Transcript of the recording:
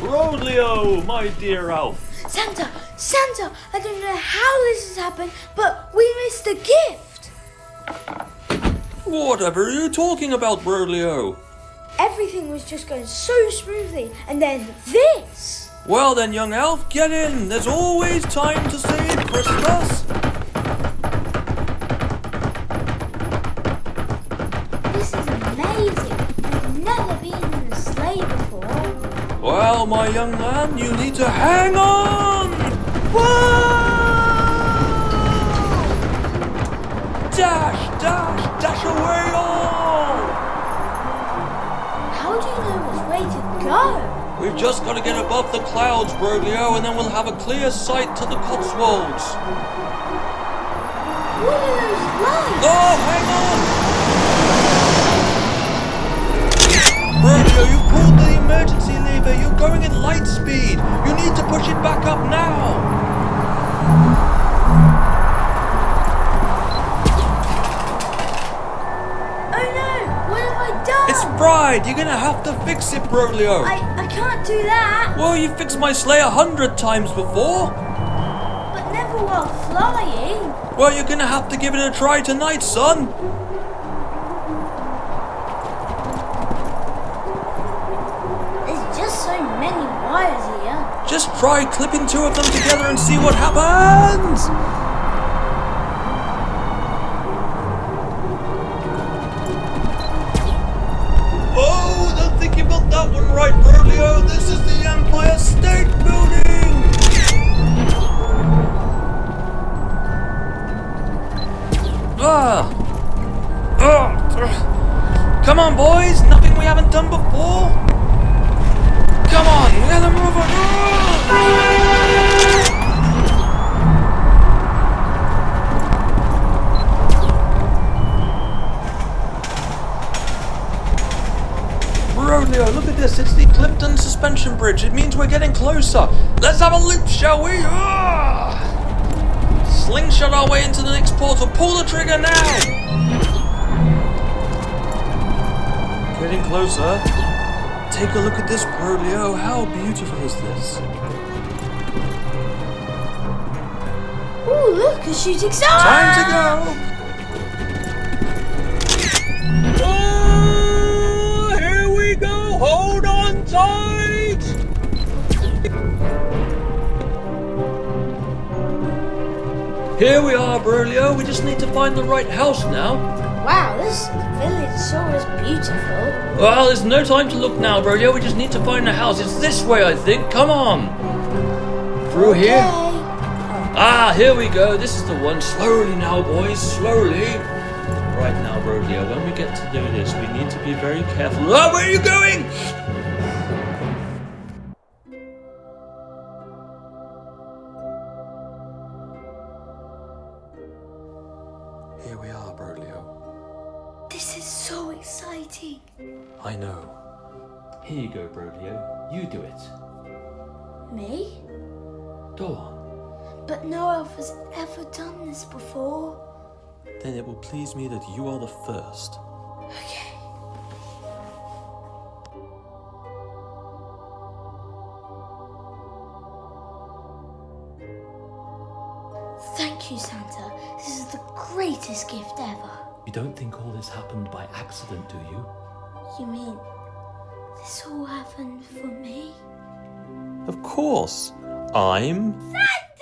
Rodleo, my dear Alf. Santa, I don't know how this has happened, but we missed the gift. Whatever are you talking about, Rodleo? Everything was just going so smoothly, and then this. Well then, young Alf, get in. There's always time to say Christmas. This is amazing. I've never been in a sleigh before. Well, my young man, you need to hang on. Whoa! Dash away all! How do you know which way to go? We've just got to get above the clouds, Broglio, and then we'll have a clear sight to the Cotswolds. What are those lights? Oh, hang on! Broglio, you pulled the emergency lever. You're going at light speed. You need to push it back up now. It's fried! You're gonna have to fix it, Broglio! I can't do that! Well, you fixed my sleigh 100 times before! But never while flying! Well, you're gonna have to give it a try tonight, son! There's just so many wires here. Just try clipping two of them together and see what happens! That one right, Broglio. This is the Empire State Building. Come on, boys. Nothing we haven't done before. Come on, we gotta move on. Rodleo, look at this. It's the Clifton Suspension Bridge. It means we're getting closer. Let's have a loop, shall we? Slingshot our way into the next portal. Pull the trigger now. Getting closer. Take a look at this, Rodleo. How beautiful is this? Ooh, look, a shooting star! Time to go. Hold on tight! Here we are, Broglio. We just need to find the right house now. Wow, this village sure is beautiful. Well, there's no time to look now, Broglio. We just need to find the house. It's this way, I think. Come on. Through here. Ah, here we go. This is the one. Slowly now, boys. Slowly. Right now, Broglio, when we get to do this, we need to be very careful. Oh, where are you going? Here we are, Broglio. This is so exciting. I know. Here you go, Broglio. You do it. Me? Go on. But no elf has ever done this before. Then it will please me that you are the first. Okay. Thank you, Santa. This is the greatest gift ever. You don't think all this happened by accident, do you? You mean this all happened for me? Of course. I'm... Santa!